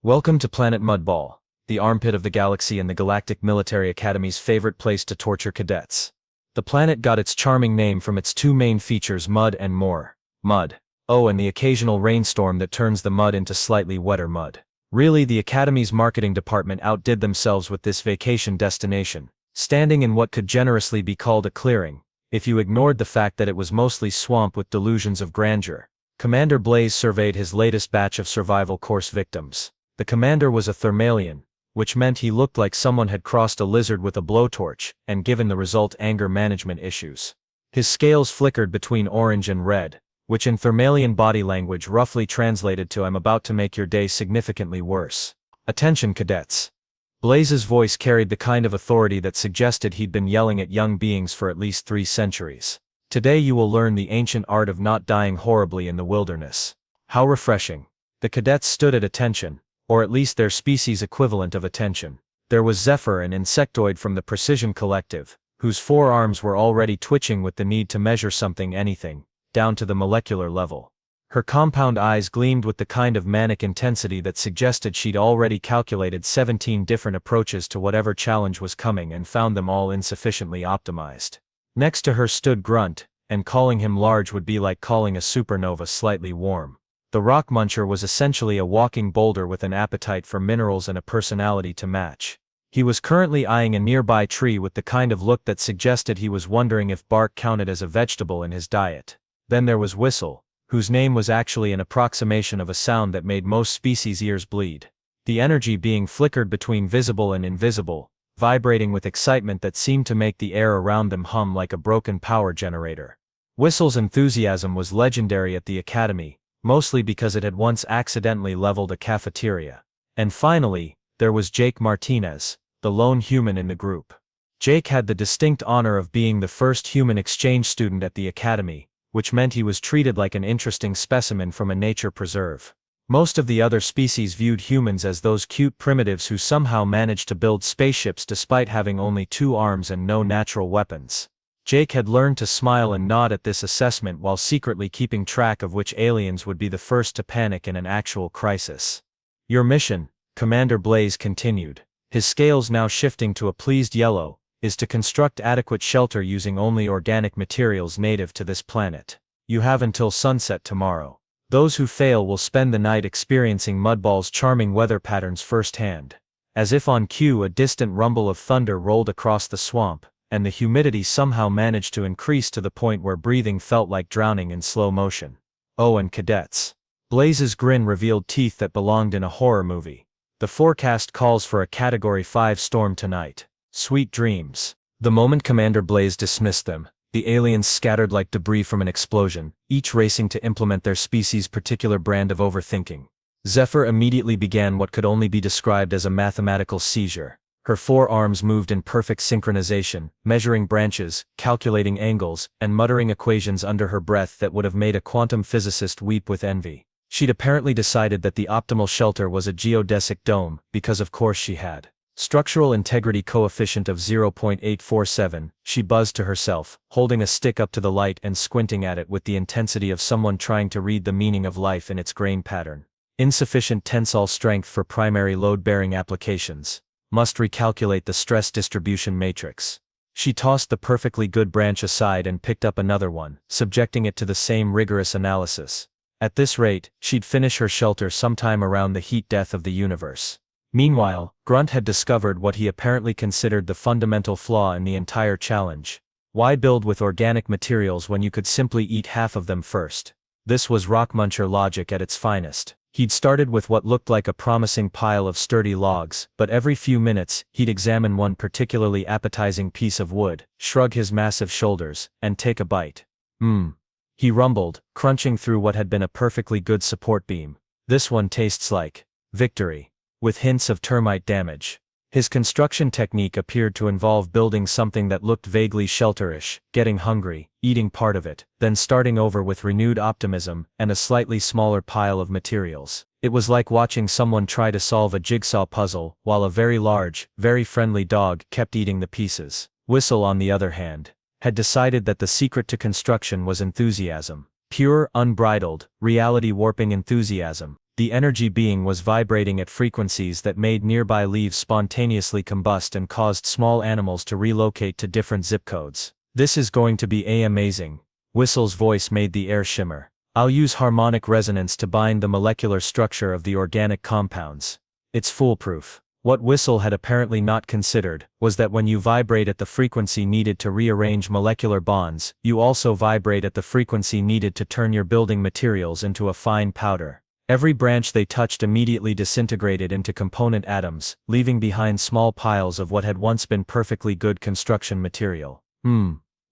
Welcome to Planet Mudball, the armpit of the galaxy and the Galactic Military Academy's favorite place to torture cadets. The planet got its charming name from its two main features: mud and more. Mud. Oh, and the occasional rainstorm that turns the mud into slightly wetter mud. Really, the Academy's marketing department outdid themselves with this vacation destination, standing in what could generously be called a clearing, if you ignored the fact that it was mostly swamp with delusions of grandeur. Commander Blaze surveyed his latest batch of survival course victims. The commander was a Thermalian, which meant he looked like someone had crossed a lizard with a blowtorch, and given the result anger management issues. His scales flickered between orange and red, which in Thermalian body language roughly translated to "I'm about to make your day significantly worse." Attention, cadets. Blaze's voice carried the kind of authority that suggested he'd been yelling at young beings for at least 3 centuries. Today you will learn the ancient art of not dying horribly in the wilderness. How refreshing. The cadets stood at attention, or at least their species equivalent of attention. There was Zephyr, an insectoid from the Precision Collective, whose forearms were already twitching with the need to measure anything, down to the molecular level. Her compound eyes gleamed with the kind of manic intensity that suggested she'd already calculated 17 different approaches to whatever challenge was coming and found them all insufficiently optimized. Next to her stood Grunt, and calling him large would be like calling a supernova slightly warm. The rock muncher was essentially a walking boulder with an appetite for minerals and a personality to match. He was currently eyeing a nearby tree with the kind of look that suggested he was wondering if bark counted as a vegetable in his diet. Then there was Whistle, whose name was actually an approximation of a sound that made most species' ears bleed. The energy being flickered between visible and invisible, vibrating with excitement that seemed to make the air around them hum like a broken power generator. Whistle's enthusiasm was legendary at the Academy, mostly because it had once accidentally leveled a cafeteria. And finally, there was Jake Martinez, the lone human in the group. Jake had the distinct honor of being the first human exchange student at the Academy, which meant he was treated like an interesting specimen from a nature preserve. Most of the other species viewed humans as those cute primitives who somehow managed to build spaceships despite having only 2 arms and no natural weapons. Jake had learned to smile and nod at this assessment while secretly keeping track of which aliens would be the first to panic in an actual crisis. "Your mission," Commander Blaze continued, his scales now shifting to a pleased yellow, "is to construct adequate shelter using only organic materials native to this planet. You have until sunset tomorrow. Those who fail will spend the night experiencing Mudball's charming weather patterns firsthand." As if on cue, a distant rumble of thunder rolled across the swamp, and the humidity somehow managed to increase to the point where breathing felt like drowning in slow motion. Oh, and cadets. Blaze's grin revealed teeth that belonged in a horror movie. "The forecast calls for a Category 5 storm tonight. Sweet dreams." The moment Commander Blaze dismissed them, the aliens scattered like debris from an explosion, each racing to implement their species' particular brand of overthinking. Zephyr immediately began what could only be described as a mathematical seizure. Her forearms moved in perfect synchronization, measuring branches, calculating angles, and muttering equations under her breath that would have made a quantum physicist weep with envy. She'd apparently decided that the optimal shelter was a geodesic dome, because of course she had. Structural integrity coefficient of 0.847, she buzzed to herself, holding a stick up to the light and squinting at it with the intensity of someone trying to read the meaning of life in its grain pattern. Insufficient tensile strength for primary load-bearing applications. Must recalculate the stress distribution matrix. She tossed the perfectly good branch aside and picked up another one, subjecting it to the same rigorous analysis. At this rate, she'd finish her shelter sometime around the heat death of the universe. Meanwhile, Grunt had discovered what he apparently considered the fundamental flaw in the entire challenge. Why build with organic materials when you could simply eat half of them first? This was rockmuncher logic at its finest. He'd started with what looked like a promising pile of sturdy logs, but every few minutes, he'd examine one particularly appetizing piece of wood, shrug his massive shoulders, and take a bite. He rumbled, crunching through what had been a perfectly good support beam. "This one tastes like victory," with hints of termite damage. His construction technique appeared to involve building something that looked vaguely shelterish, getting hungry, eating part of it, then starting over with renewed optimism and a slightly smaller pile of materials. It was like watching someone try to solve a jigsaw puzzle, while a very large, very friendly dog kept eating the pieces. Whistle, on the other hand, had decided that the secret to construction was enthusiasm. Pure, unbridled, reality-warping enthusiasm. The energy being was vibrating at frequencies that made nearby leaves spontaneously combust and caused small animals to relocate to different zip codes. This is going to be amazing. Whistle's voice made the air shimmer. I'll use harmonic resonance to bind the molecular structure of the organic compounds. It's foolproof. What Whistle had apparently not considered was that when you vibrate at the frequency needed to rearrange molecular bonds, you also vibrate at the frequency needed to turn your building materials into a fine powder. Every branch they touched immediately disintegrated into component atoms, leaving behind small piles of what had once been perfectly good construction material.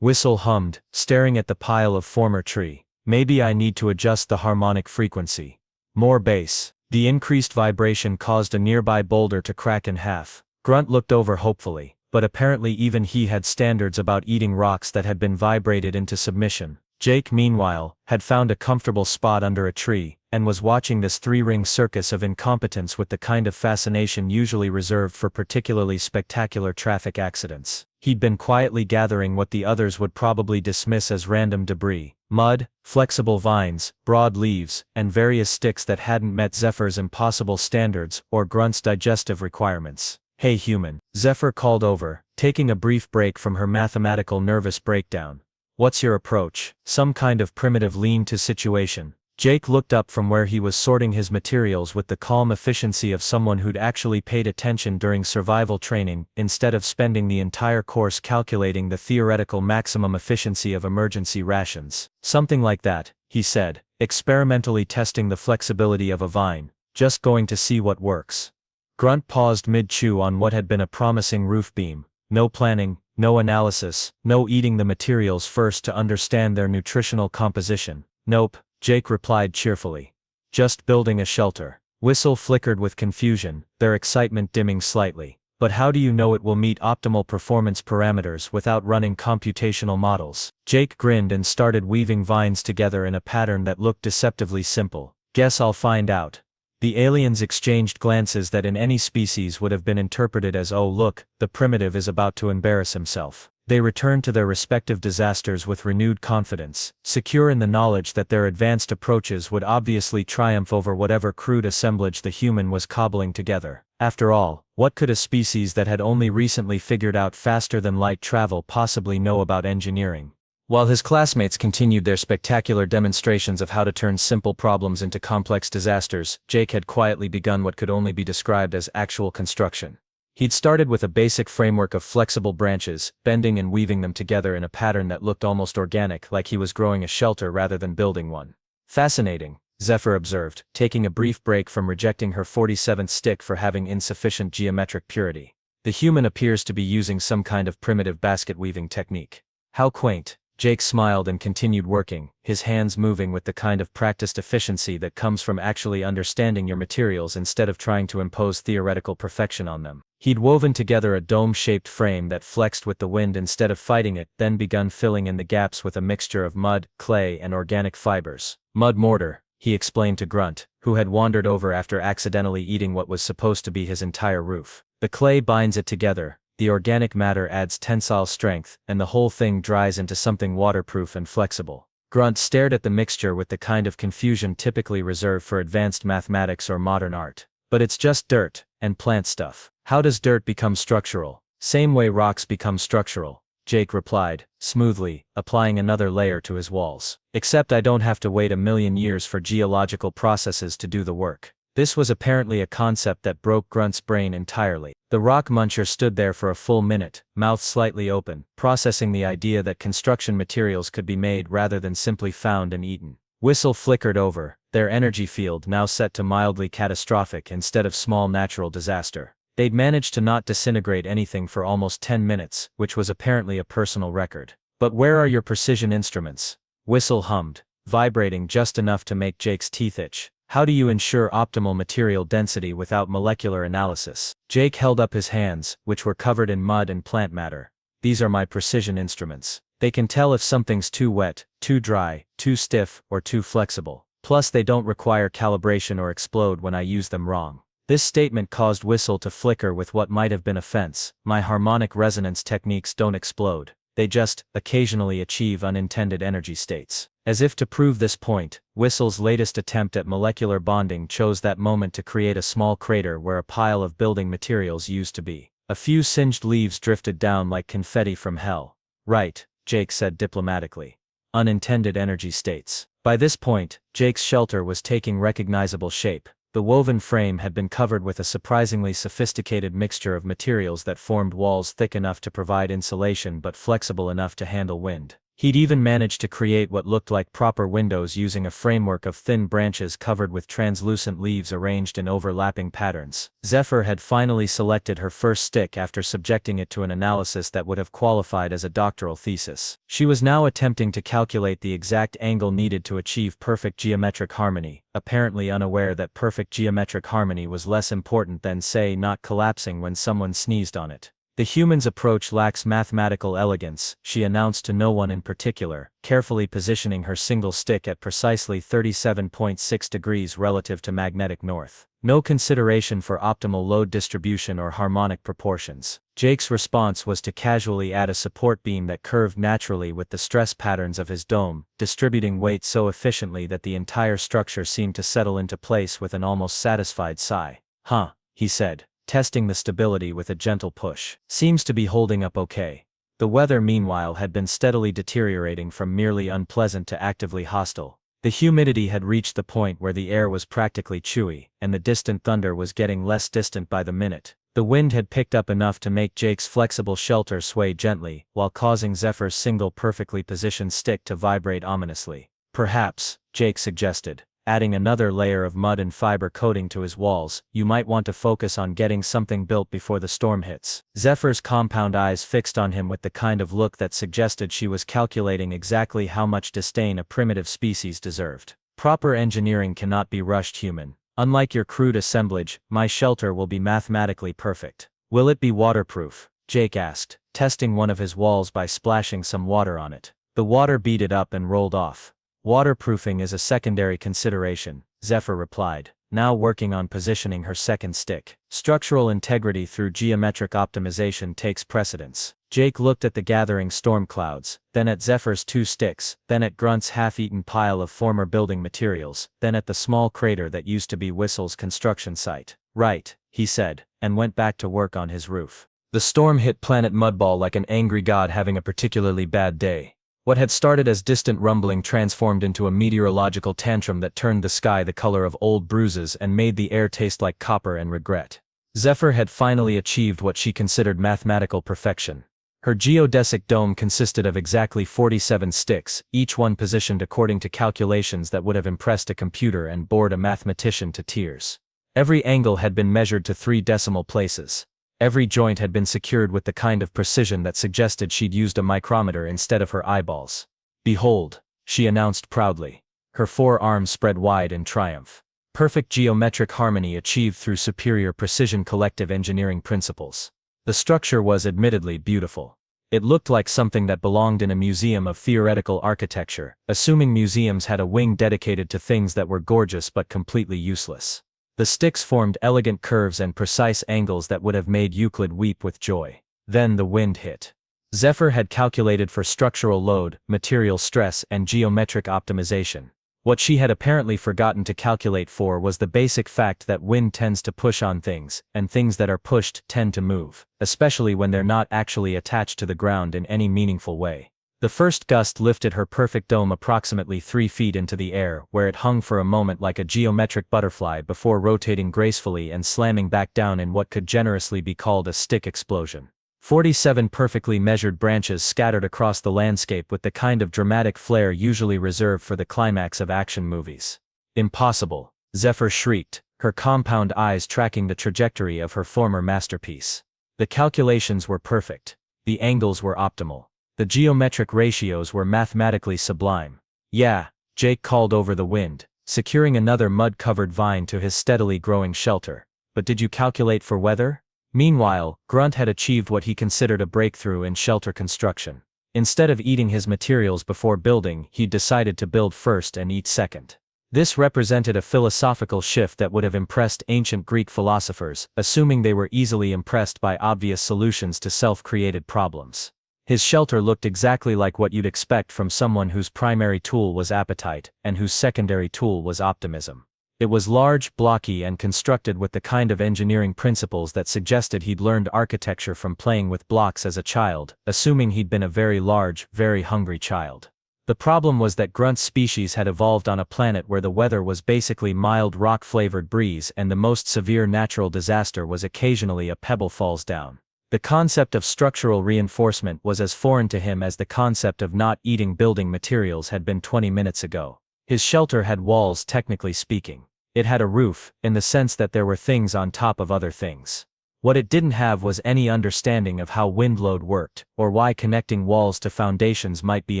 Whistle hummed, staring at the pile of former tree. Maybe I need to adjust the harmonic frequency. More bass. The increased vibration caused a nearby boulder to crack in half. Grunt looked over hopefully, but apparently even he had standards about eating rocks that had been vibrated into submission. Jake, meanwhile, had found a comfortable spot under a tree, and was watching this three-ring circus of incompetence with the kind of fascination usually reserved for particularly spectacular traffic accidents. He'd been quietly gathering what the others would probably dismiss as random debris: mud, flexible vines, broad leaves, and various sticks that hadn't met Zephyr's impossible standards or Grunt's digestive requirements. "Hey human," Zephyr called over, taking a brief break from her mathematical nervous breakdown. "What's your approach? Some kind of primitive lean-to situation?" Jake looked up from where he was sorting his materials with the calm efficiency of someone who'd actually paid attention during survival training, instead of spending the entire course calculating the theoretical maximum efficiency of emergency rations. "Something like that," he said, experimentally testing the flexibility of a vine. "Just going to see what works." Grunt paused mid-chew on what had been a promising roof beam. No planning, no analysis, no eating the materials first to understand their nutritional composition. "Nope," Jake replied cheerfully. "Just building a shelter." Whistle flickered with confusion, their excitement dimming slightly. "But how do you know it will meet optimal performance parameters without running computational models?" Jake grinned and started weaving vines together in a pattern that looked deceptively simple. "Guess I'll find out." The aliens exchanged glances that in any species would have been interpreted as, "Oh look, the primitive is about to embarrass himself." They returned to their respective disasters with renewed confidence, secure in the knowledge that their advanced approaches would obviously triumph over whatever crude assemblage the human was cobbling together. After all, what could a species that had only recently figured out faster-than-light travel possibly know about engineering? While his classmates continued their spectacular demonstrations of how to turn simple problems into complex disasters, Jake had quietly begun what could only be described as actual construction. He'd started with a basic framework of flexible branches, bending and weaving them together in a pattern that looked almost organic, like he was growing a shelter rather than building one. "Fascinating," Zephyr observed, taking a brief break from rejecting her 47th stick for having insufficient geometric purity. "The human appears to be using some kind of primitive basket weaving technique." "How quaint." Jake smiled and continued working, his hands moving with the kind of practiced efficiency that comes from actually understanding your materials instead of trying to impose theoretical perfection on them. He'd woven together a dome-shaped frame that flexed with the wind instead of fighting it, then begun filling in the gaps with a mixture of mud, clay, and organic fibers. "Mud mortar," he explained to Grunt, who had wandered over after accidentally eating what was supposed to be his entire roof. "The clay binds it together, the organic matter adds tensile strength, and the whole thing dries into something waterproof and flexible." Grunt stared at the mixture with the kind of confusion typically reserved for advanced mathematics or modern art. "But it's just dirt, and plant stuff." "How does dirt become structural?" "Same way rocks become structural," Jake replied, smoothly, applying another layer to his walls. "Except I don't have to wait a million years for geological processes to do the work." This was apparently a concept that broke Grunt's brain entirely. The rock muncher stood there for a full minute, mouth slightly open, processing the idea that construction materials could be made rather than simply found and eaten. Whistle flickered over, their energy field now set to mildly catastrophic instead of small natural disaster. They'd managed to not disintegrate anything for almost 10 minutes, which was apparently a personal record. "But where are your precision instruments?" Whistle hummed, vibrating just enough to make Jake's teeth itch. "How do you ensure optimal material density without molecular analysis?" Jake held up his hands, which were covered in mud and plant matter. "These are my precision instruments. They can tell if something's too wet, too dry, too stiff, or too flexible. Plus they don't require calibration or explode when I use them wrong." This statement caused Whistle to flicker with what might have been offense. "My harmonic resonance techniques don't explode." they just, occasionally achieve unintended energy states. As if to prove this point, Whistle's latest attempt at molecular bonding chose that moment to create a small crater where a pile of building materials used to be. A few singed leaves drifted down like confetti from hell. Right, Jake said diplomatically. Unintended energy states. By this point, Jake's shelter was taking recognizable shape. The woven frame had been covered with a surprisingly sophisticated mixture of materials that formed walls thick enough to provide insulation but flexible enough to handle wind. He'd even managed to create what looked like proper windows using a framework of thin branches covered with translucent leaves arranged in overlapping patterns. Zephyr had finally selected her first stick after subjecting it to an analysis that would have qualified as a doctoral thesis. She was now attempting to calculate the exact angle needed to achieve perfect geometric harmony, apparently unaware that perfect geometric harmony was less important than, say, not collapsing when someone sneezed on it. The human's approach lacks mathematical elegance, she announced to no one in particular, carefully positioning her single stick at precisely 37.6 degrees relative to magnetic north. No consideration for optimal load distribution or harmonic proportions. Jake's response was to casually add a support beam that curved naturally with the stress patterns of his dome, distributing weight so efficiently that the entire structure seemed to settle into place with an almost satisfied sigh. "Huh," he said, testing the stability with a gentle push. "Seems to be holding up okay." The weather meanwhile had been steadily deteriorating from merely unpleasant to actively hostile. The humidity had reached the point where the air was practically chewy, and the distant thunder was getting less distant by the minute. The wind had picked up enough to make Jake's flexible shelter sway gently, while causing Zephyr's single perfectly positioned stick to vibrate ominously. "Perhaps," Jake suggested, adding another layer of mud and fiber coating to his walls, "you might want to focus on getting something built before the storm hits." Zephyr's compound eyes fixed on him with the kind of look that suggested she was calculating exactly how much disdain a primitive species deserved. "Proper engineering cannot be rushed, human. Unlike your crude assemblage, my shelter will be mathematically perfect." "Will it be waterproof?" Jake asked, testing one of his walls by splashing some water on it. The water beaded up and rolled off. "Waterproofing is a secondary consideration," Zephyr replied, now working on positioning her second stick. "Structural integrity through geometric optimization takes precedence." Jake looked at the gathering storm clouds, then at Zephyr's two sticks, then at Grunt's half-eaten pile of former building materials, then at the small crater that used to be Whistle's construction site. "Right," he said, and went back to work on his roof. The storm hit Planet Mudball like an angry god having a particularly bad day. What had started as distant rumbling transformed into a meteorological tantrum that turned the sky the color of old bruises and made the air taste like copper and regret. Zephyr had finally achieved what she considered mathematical perfection. Her geodesic dome consisted of exactly 47 sticks, each one positioned according to calculations that would have impressed a computer and bored a mathematician to tears. Every angle had been measured to 3 decimal places. Every joint had been secured with the kind of precision that suggested she'd used a micrometer instead of her eyeballs. "Behold," she announced proudly, her 4 arms spread wide in triumph. "Perfect geometric harmony achieved through superior precision collective engineering principles." The structure was admittedly beautiful. It looked like something that belonged in a museum of theoretical architecture, assuming museums had a wing dedicated to things that were gorgeous but completely useless. The sticks formed elegant curves and precise angles that would have made Euclid weep with joy. Then the wind hit. Zephyr had calculated for structural load, material stress, and geometric optimization. What she had apparently forgotten to calculate for was the basic fact that wind tends to push on things, and things that are pushed tend to move, especially when they're not actually attached to the ground in any meaningful way. The first gust lifted her perfect dome approximately 3 feet into the air, where it hung for a moment like a geometric butterfly before rotating gracefully and slamming back down in what could generously be called a stick explosion. 47 perfectly measured branches scattered across the landscape with the kind of dramatic flair usually reserved for the climax of action movies. "Impossible," Zephyr shrieked, her compound eyes tracking the trajectory of her former masterpiece. The calculations were perfect. The angles were optimal. The geometric ratios were mathematically sublime. "Yeah," Jake called over the wind, securing another mud-covered vine to his steadily growing shelter. "But did you calculate for weather?" Meanwhile, Grunt had achieved what he considered a breakthrough in shelter construction. Instead of eating his materials before building, he'd decided to build first and eat second. This represented a philosophical shift that would have impressed ancient Greek philosophers, assuming they were easily impressed by obvious solutions to self-created problems. His shelter looked exactly like what you'd expect from someone whose primary tool was appetite, and whose secondary tool was optimism. It was large, blocky, and constructed with the kind of engineering principles that suggested he'd learned architecture from playing with blocks as a child, assuming he'd been a very large, very hungry child. The problem was that Grunt's species had evolved on a planet where the weather was basically mild rock-flavored breeze and the most severe natural disaster was occasionally a pebble falls down. The concept of structural reinforcement was as foreign to him as the concept of not eating building materials had been 20 minutes ago. His shelter had walls, technically speaking. It had a roof, in the sense that there were things on top of other things. What it didn't have was any understanding of how wind load worked, or why connecting walls to foundations might be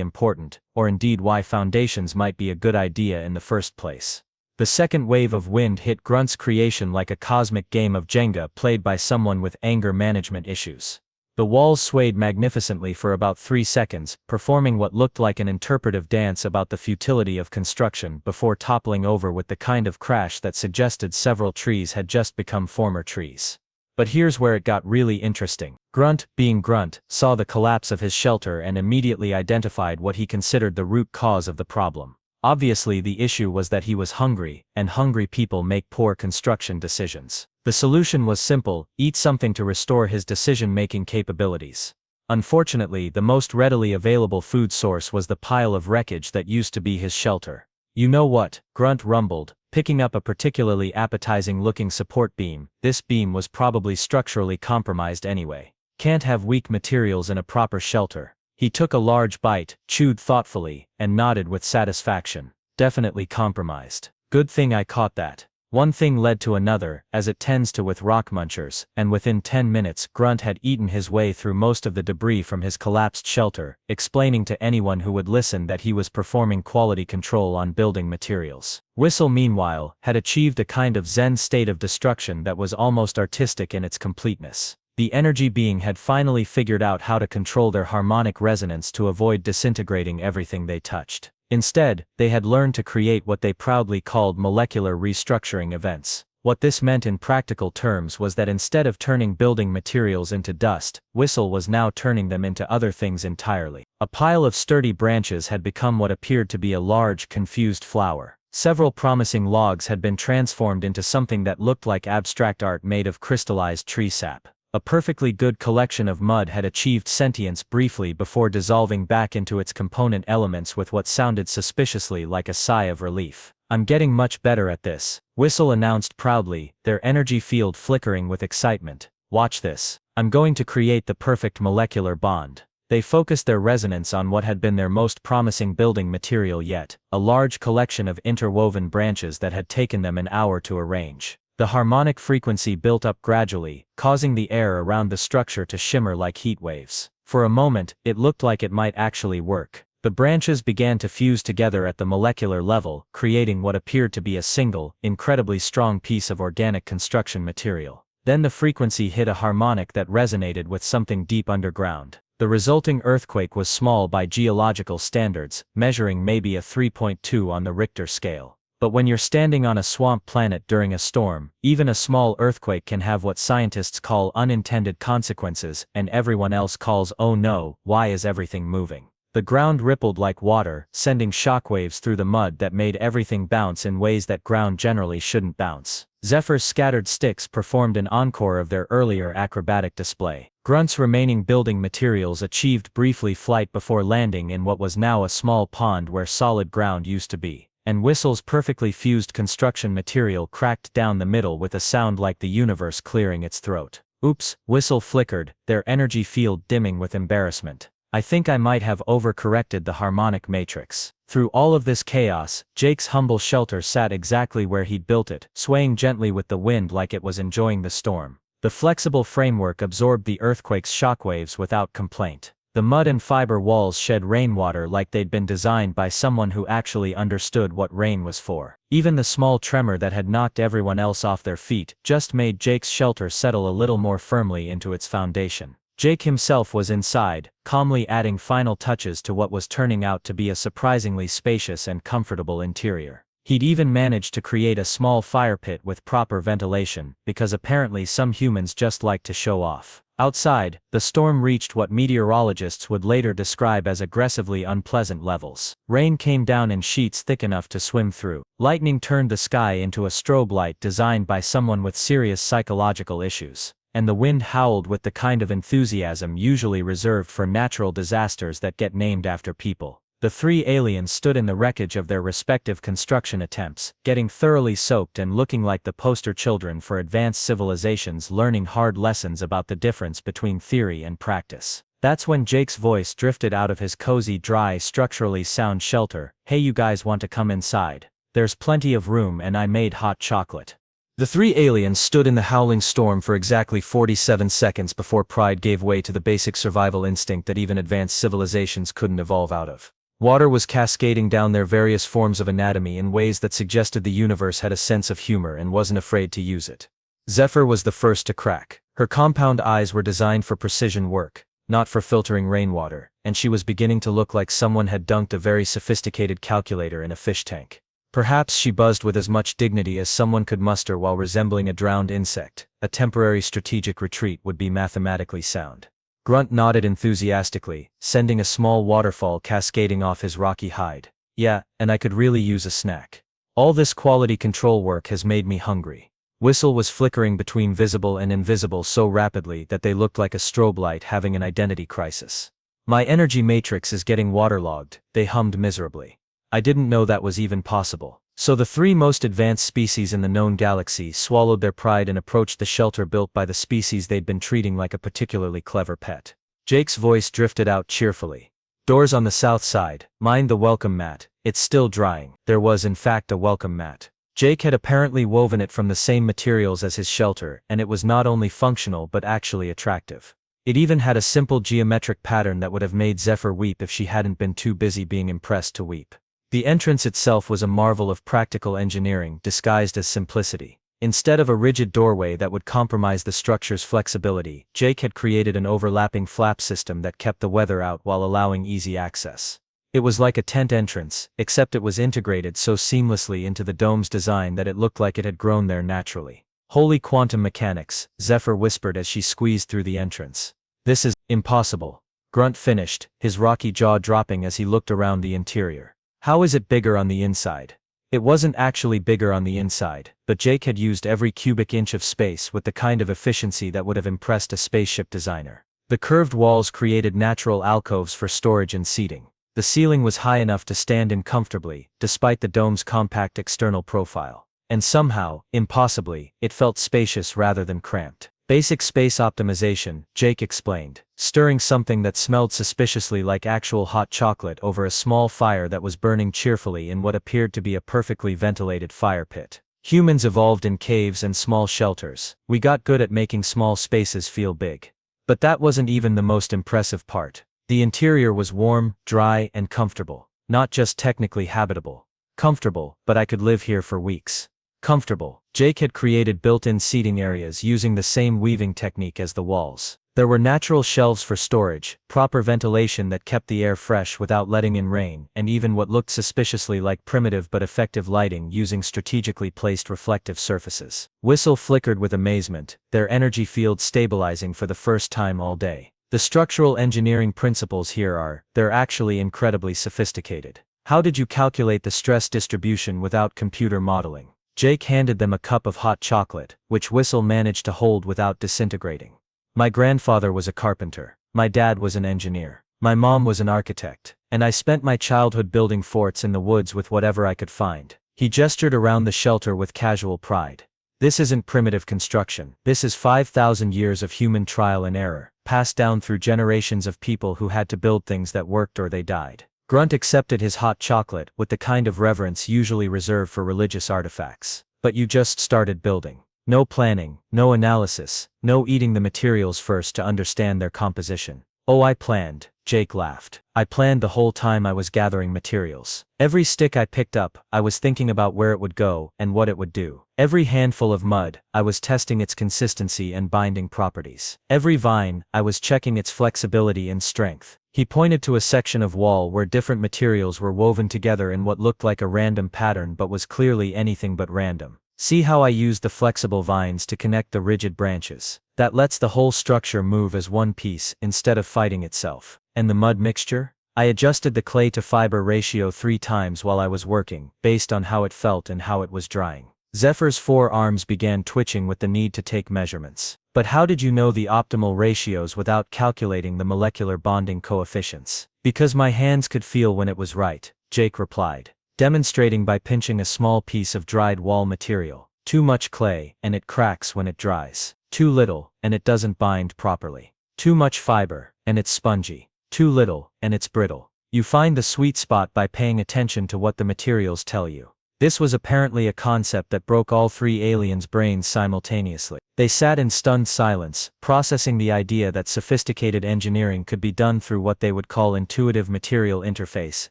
important, or indeed why foundations might be a good idea in the first place. The second wave of wind hit Grunt's creation like a cosmic game of Jenga played by someone with anger management issues. The walls swayed magnificently for about 3 seconds, performing what looked like an interpretive dance about the futility of construction before toppling over with the kind of crash that suggested several trees had just become former trees. But here's where it got really interesting. Grunt, being Grunt, saw the collapse of his shelter and immediately identified what he considered the root cause of the problem. Obviously, the issue was that he was hungry, and hungry people make poor construction decisions. The solution was simple: eat something to restore his decision-making capabilities. Unfortunately, the most readily available food source was the pile of wreckage that used to be his shelter. "You know what?" Grunt rumbled, picking up a particularly appetizing-looking support beam. This beam was probably structurally compromised anyway. Can't have weak materials in a proper shelter. He took a large bite, chewed thoughtfully, and nodded with satisfaction. Definitely compromised. Good thing I caught that. One thing led to another, as it tends to with rock munchers, and within 10 minutes Grunt had eaten his way through most of the debris from his collapsed shelter, explaining to anyone who would listen that he was performing quality control on building materials. Whistle, meanwhile, had achieved a kind of zen state of destruction that was almost artistic in its completeness. The energy being had finally figured out how to control their harmonic resonance to avoid disintegrating everything they touched. Instead, they had learned to create what they proudly called molecular restructuring events. What this meant in practical terms was that instead of turning building materials into dust, Whistle was now turning them into other things entirely. A pile of sturdy branches had become what appeared to be a large, confused flower. Several promising logs had been transformed into something that looked like abstract art made of crystallized tree sap. A perfectly good collection of mud had achieved sentience briefly before dissolving back into its component elements with what sounded suspiciously like a sigh of relief. "I'm getting much better at this," Whistle announced proudly, their energy field flickering with excitement. "Watch this. I'm going to create the perfect molecular bond." They focused their resonance on what had been their most promising building material yet, a large collection of interwoven branches that had taken them an hour to arrange. The harmonic frequency built up gradually, causing the air around the structure to shimmer like heat waves. For a moment, it looked like it might actually work. The branches began to fuse together at the molecular level, creating what appeared to be a single, incredibly strong piece of organic construction material. Then the frequency hit a harmonic that resonated with something deep underground. The resulting earthquake was small by geological standards, measuring maybe a 3.2 on the Richter scale. But when you're standing on a swamp planet during a storm, even a small earthquake can have what scientists call unintended consequences, and everyone else calls "oh no, why is everything moving?" The ground rippled like water, sending shockwaves through the mud that made everything bounce in ways that ground generally shouldn't bounce. Zephyr's scattered sticks performed an encore of their earlier acrobatic display. Grunt's remaining building materials achieved briefly flight before landing in what was now a small pond where solid ground used to be. And Whistle's perfectly fused construction material cracked down the middle with a sound like the universe clearing its throat. "Oops," Whistle flickered, their energy field dimming with embarrassment. "I think I might have overcorrected the harmonic matrix." Through all of this chaos, Jake's humble shelter sat exactly where he'd built it, swaying gently with the wind like it was enjoying the storm. The flexible framework absorbed the earthquake's shockwaves without complaint. The mud and fiber walls shed rainwater like they'd been designed by someone who actually understood what rain was for. Even the small tremor that had knocked everyone else off their feet just made Jake's shelter settle a little more firmly into its foundation. Jake himself was inside, calmly adding final touches to what was turning out to be a surprisingly spacious and comfortable interior. He'd even managed to create a small fire pit with proper ventilation, because apparently some humans just like to show off. Outside, the storm reached what meteorologists would later describe as aggressively unpleasant levels. Rain came down in sheets thick enough to swim through. Lightning turned the sky into a strobe light designed by someone with serious psychological issues. And the wind howled with the kind of enthusiasm usually reserved for natural disasters that get named after people. The three aliens stood in the wreckage of their respective construction attempts, getting thoroughly soaked and looking like the poster children for advanced civilizations learning hard lessons about the difference between theory and practice. That's when Jake's voice drifted out of his cozy, dry, structurally sound shelter. "Hey, you guys want to come inside? There's plenty of room and I made hot chocolate." The three aliens stood in the howling storm for exactly 47 seconds before pride gave way to the basic survival instinct that even advanced civilizations couldn't evolve out of. Water was cascading down their various forms of anatomy in ways that suggested the universe had a sense of humor and wasn't afraid to use it. Zephyr was the first to crack. Her compound eyes were designed for precision work, not for filtering rainwater, and she was beginning to look like someone had dunked a very sophisticated calculator in a fish tank. Perhaps she buzzed with as much dignity as someone could muster while resembling a drowned insect. A temporary strategic retreat would be mathematically sound. Grunt nodded enthusiastically, sending a small waterfall cascading off his rocky hide. "Yeah, and I could really use a snack. All this quality control work has made me hungry." Whistle was flickering between visible and invisible so rapidly that they looked like a strobe light having an identity crisis. "My energy matrix is getting waterlogged," they hummed miserably. "I didn't know that was even possible." So the three most advanced species in the known galaxy swallowed their pride and approached the shelter built by the species they'd been treating like a particularly clever pet. Jake's voice drifted out cheerfully. "Doors on the south side, mind the welcome mat, it's still drying." There was in fact a welcome mat. Jake had apparently woven it from the same materials as his shelter, and it was not only functional but actually attractive. It even had a simple geometric pattern that would have made Zephyr weep if she hadn't been too busy being impressed to weep. The entrance itself was a marvel of practical engineering disguised as simplicity. Instead of a rigid doorway that would compromise the structure's flexibility, Jake had created an overlapping flap system that kept the weather out while allowing easy access. It was like a tent entrance, except it was integrated so seamlessly into the dome's design that it looked like it had grown there naturally. "Holy quantum mechanics," Zephyr whispered as she squeezed through the entrance. "This is impossible." Grunt finished, his rocky jaw dropping as he looked around the interior. "How is it bigger on the inside?" It wasn't actually bigger on the inside, but Jake had used every cubic inch of space with the kind of efficiency that would have impressed a spaceship designer. The curved walls created natural alcoves for storage and seating. The ceiling was high enough to stand in comfortably, despite the dome's compact external profile. And somehow, impossibly, it felt spacious rather than cramped. "Basic space optimization," Jake explained, stirring something that smelled suspiciously like actual hot chocolate over a small fire that was burning cheerfully in what appeared to be a perfectly ventilated fire pit. "Humans evolved in caves and small shelters. We got good at making small spaces feel big." But that wasn't even the most impressive part. The interior was warm, dry, and comfortable. Not just technically habitable. Comfortable, but I could live here for weeks. Comfortable. Jake had created built-in seating areas using the same weaving technique as the walls. There were natural shelves for storage, proper ventilation that kept the air fresh without letting in rain, and even what looked suspiciously like primitive but effective lighting using strategically placed reflective surfaces. Whistle flickered with amazement, their energy field stabilizing for the first time all day. "The structural engineering principles here they're actually incredibly sophisticated. How did you calculate the stress distribution without computer modeling?" Jake handed them a cup of hot chocolate, which Whistle managed to hold without disintegrating. "My grandfather was a carpenter. My dad was an engineer. My mom was an architect. And I spent my childhood building forts in the woods with whatever I could find." He gestured around the shelter with casual pride. "This isn't primitive construction. This is 5,000 years of human trial and error, passed down through generations of people who had to build things that worked or they died." Grunt accepted his hot chocolate with the kind of reverence usually reserved for religious artifacts. "But you just started building. No planning, no analysis, no eating the materials first to understand their composition." "Oh, I planned," Jake laughed. "I planned the whole time I was gathering materials. Every stick I picked up, I was thinking about where it would go and what it would do. Every handful of mud, I was testing its consistency and binding properties. Every vine, I was checking its flexibility and strength." He pointed to a section of wall where different materials were woven together in what looked like a random pattern but was clearly anything but random. See how I used the flexible vines to connect the rigid branches? That lets the whole structure move as one piece instead of fighting itself. And the mud mixture? I adjusted the clay to fiber ratio 3 times while I was working, based on how it felt and how it was drying. Zephyr's forearms began twitching with the need to take measurements. But how did you know the optimal ratios without calculating the molecular bonding coefficients? Because my hands could feel when it was right, Jake replied, demonstrating by pinching a small piece of dried wall material. Too much clay, and it cracks when it dries. Too little, and it doesn't bind properly. Too much fiber, and it's spongy. Too little, and it's brittle. You find the sweet spot by paying attention to what the materials tell you. This was apparently a concept that broke all 3 aliens' brains simultaneously. They sat in stunned silence, processing the idea that sophisticated engineering could be done through what they would call intuitive material interface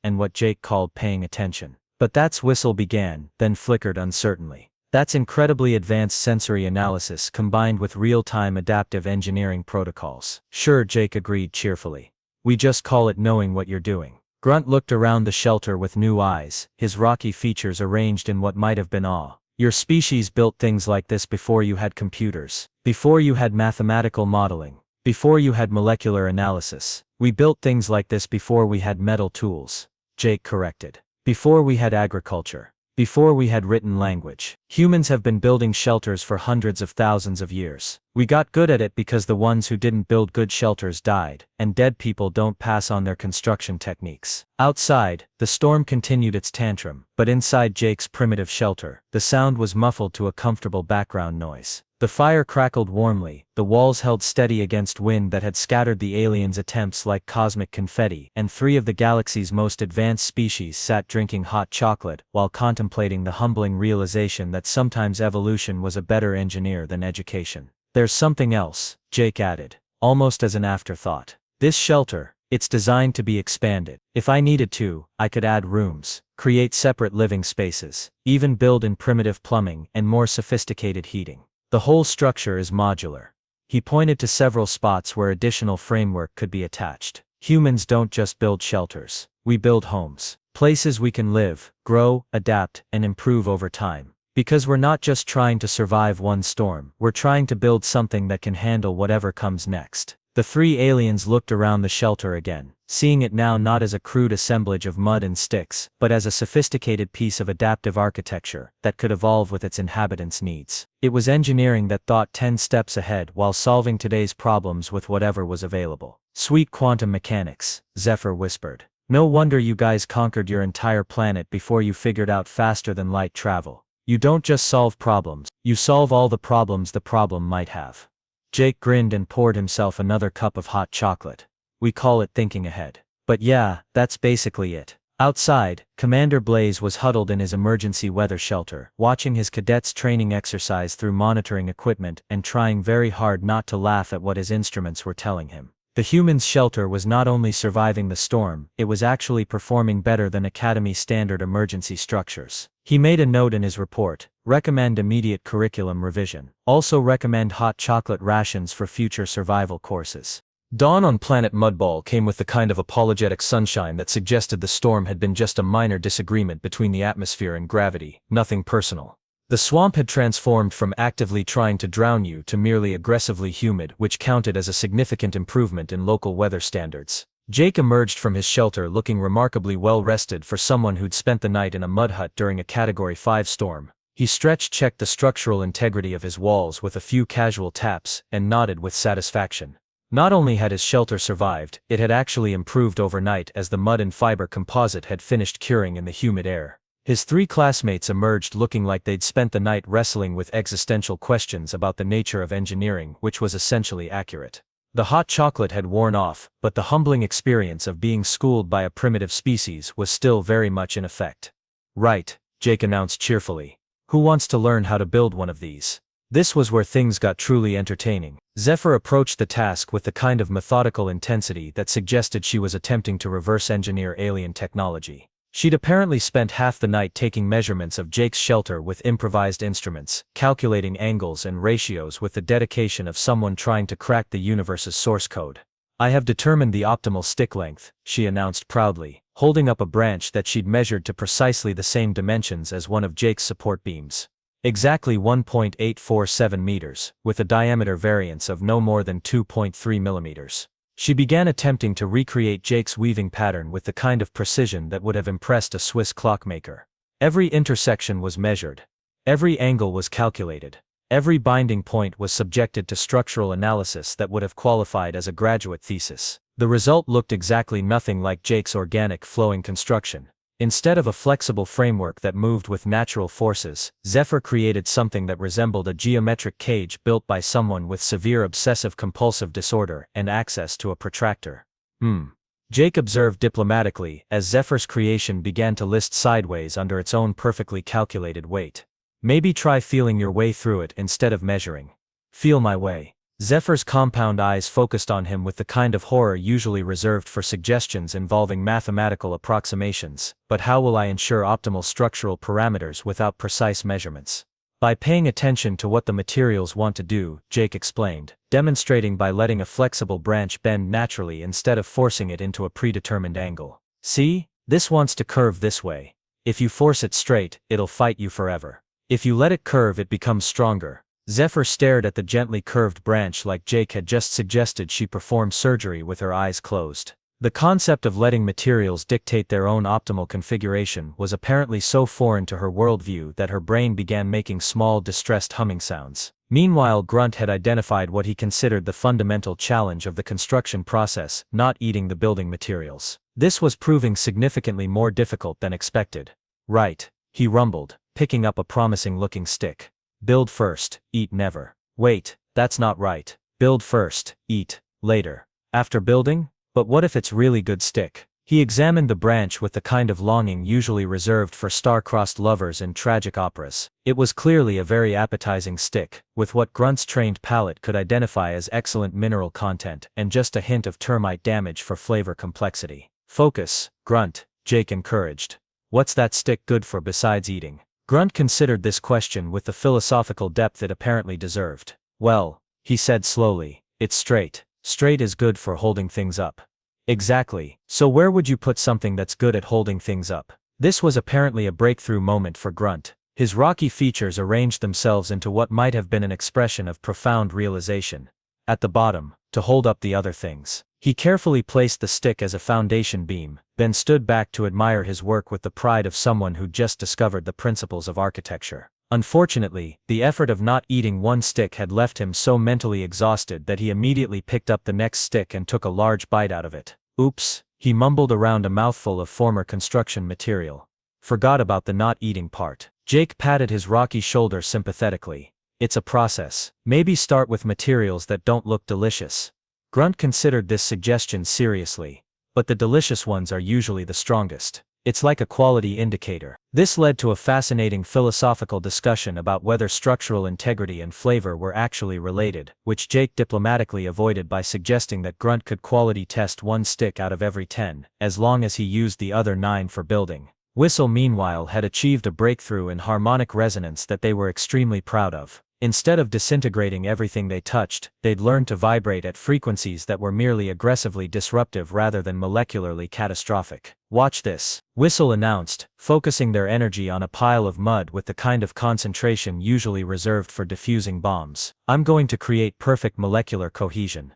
and what Jake called paying attention. But that's whistle began, then flickered uncertainly. That's incredibly advanced sensory analysis combined with real-time adaptive engineering protocols. Sure, Jake agreed cheerfully. We just call it knowing what you're doing. Grunt looked around the shelter with new eyes, his rocky features arranged in what might have been awe. Your species built things like this before you had computers, before you had mathematical modeling, before you had molecular analysis. We built things like this before we had metal tools, Jake corrected. Before we had agriculture. Before we had written language. Humans have been building shelters for hundreds of thousands of years. We got good at it because the ones who didn't build good shelters died, and dead people don't pass on their construction techniques. Outside, the storm continued its tantrum, but inside Jake's primitive shelter, the sound was muffled to a comfortable background noise. The fire crackled warmly, the walls held steady against wind that had scattered the aliens' attempts like cosmic confetti, and 3 of the galaxy's most advanced species sat drinking hot chocolate while contemplating the humbling realization that sometimes evolution was a better engineer than education. There's something else, Jake added, almost as an afterthought. This shelter, it's designed to be expanded. If I needed to, I could add rooms, create separate living spaces, even build in primitive plumbing and more sophisticated heating. The whole structure is modular. He pointed to several spots where additional framework could be attached. Humans don't just build shelters. We build homes. Places we can live, grow, adapt, and improve over time. Because we're not just trying to survive one storm, we're trying to build something that can handle whatever comes next. The 3 aliens looked around the shelter again, seeing it now not as a crude assemblage of mud and sticks, but as a sophisticated piece of adaptive architecture that could evolve with its inhabitants' needs. It was engineering that thought 10 steps ahead while solving today's problems with whatever was available. Sweet quantum mechanics, Zephyr whispered. No wonder you guys conquered your entire planet before you figured out faster than light travel. You don't just solve problems, you solve all the problems the problem might have. Jake grinned and poured himself another cup of hot chocolate. We call it thinking ahead. But yeah, that's basically it. Outside, Commander Blaze was huddled in his emergency weather shelter, watching his cadets training exercise through monitoring equipment and trying very hard not to laugh at what his instruments were telling him. The humans' shelter was not only surviving the storm, it was actually performing better than Academy standard emergency structures. He made a note in his report, recommend immediate curriculum revision. Also recommend hot chocolate rations for future survival courses. Dawn on planet Mudball came with the kind of apologetic sunshine that suggested the storm had been just a minor disagreement between the atmosphere and gravity, nothing personal. The swamp had transformed from actively trying to drown you to merely aggressively humid, which counted as a significant improvement in local weather standards. Jake emerged from his shelter looking remarkably well rested for someone who'd spent the night in a mud hut during a Category 5 storm. He checked the structural integrity of his walls with a few casual taps, and nodded with satisfaction. Not only had his shelter survived, it had actually improved overnight as the mud and fiber composite had finished curing in the humid air. His 3 classmates emerged looking like they'd spent the night wrestling with existential questions about the nature of engineering, which was essentially accurate. The hot chocolate had worn off, but the humbling experience of being schooled by a primitive species was still very much in effect. Right, Jake announced cheerfully. Who wants to learn how to build one of these? This was where things got truly entertaining. Zephyr approached the task with the kind of methodical intensity that suggested she was attempting to reverse engineer alien technology. She'd apparently spent half the night taking measurements of Jake's shelter with improvised instruments, calculating angles and ratios with the dedication of someone trying to crack the universe's source code. I have determined the optimal stick length, she announced proudly, holding up a branch that she'd measured to precisely the same dimensions as one of Jake's support beams. Exactly 1.847 meters, with a diameter variance of no more than 2.3 millimeters. She began attempting to recreate Jake's weaving pattern with the kind of precision that would have impressed a Swiss clockmaker. Every intersection was measured. Every angle was calculated. Every binding point was subjected to structural analysis that would have qualified as a graduate thesis. The result looked exactly nothing like Jake's organic flowing construction. Instead of a flexible framework that moved with natural forces, Zephyr created something that resembled a geometric cage built by someone with severe obsessive-compulsive disorder and access to a protractor. Jake observed diplomatically as Zephyr's creation began to list sideways under its own perfectly calculated weight. Maybe try feeling your way through it instead of measuring. Feel my way. Zephyr's compound eyes focused on him with the kind of horror usually reserved for suggestions involving mathematical approximations. But how will I ensure optimal structural parameters without precise measurements? By paying attention to what the materials want to do, Jake explained, demonstrating by letting a flexible branch bend naturally instead of forcing it into a predetermined angle. See? This wants to curve this way. If you force it straight, it'll fight you forever. If you let it curve, it becomes stronger. Zephyr stared at the gently curved branch like Jake had just suggested she perform surgery with her eyes closed. The concept of letting materials dictate their own optimal configuration was apparently so foreign to her worldview that her brain began making small distressed humming sounds. Meanwhile, Grunt had identified what he considered the fundamental challenge of the construction process: not eating the building materials. This was proving significantly more difficult than expected. Right, he rumbled, picking up a promising-looking stick. Build first, eat never. Wait, that's not right. Build first, eat later. After building? But what if it's really good stick? He examined the branch with the kind of longing usually reserved for star-crossed lovers in tragic operas. It was clearly a very appetizing stick, with what Grunt's trained palate could identify as excellent mineral content and just a hint of termite damage for flavor complexity. Focus, Grunt, Jake encouraged. What's that stick good for besides eating? Grunt considered this question with the philosophical depth it apparently deserved. Well, he said slowly, it's straight. Straight is good for holding things up. Exactly. So where would you put something that's good at holding things up? This was apparently a breakthrough moment for Grunt. His rocky features arranged themselves into what might have been an expression of profound realization. At the bottom, to hold up the other things. He carefully placed the stick as a foundation beam, then stood back to admire his work with the pride of someone who just discovered the principles of architecture. Unfortunately, the effort of not eating one stick had left him so mentally exhausted that he immediately picked up the next stick and took a large bite out of it. Oops, he mumbled around a mouthful of former construction material. Forgot about the not eating part. Jake patted his rocky shoulder sympathetically. It's a process. Maybe start with materials that don't look delicious. Grunt considered this suggestion seriously. But the delicious ones are usually the strongest. It's like a quality indicator. This led to a fascinating philosophical discussion about whether structural integrity and flavor were actually related, which Jake diplomatically avoided by suggesting that Grunt could quality test one stick out of every 10, as long as he used the other 9 for building. Whistle, meanwhile, had achieved a breakthrough in harmonic resonance that they were extremely proud of. Instead of disintegrating everything they touched, they'd learned to vibrate at frequencies that were merely aggressively disruptive rather than molecularly catastrophic. Watch this, Whistle announced, focusing their energy on a pile of mud with the kind of concentration usually reserved for diffusing bombs. I'm going to create perfect molecular cohesion.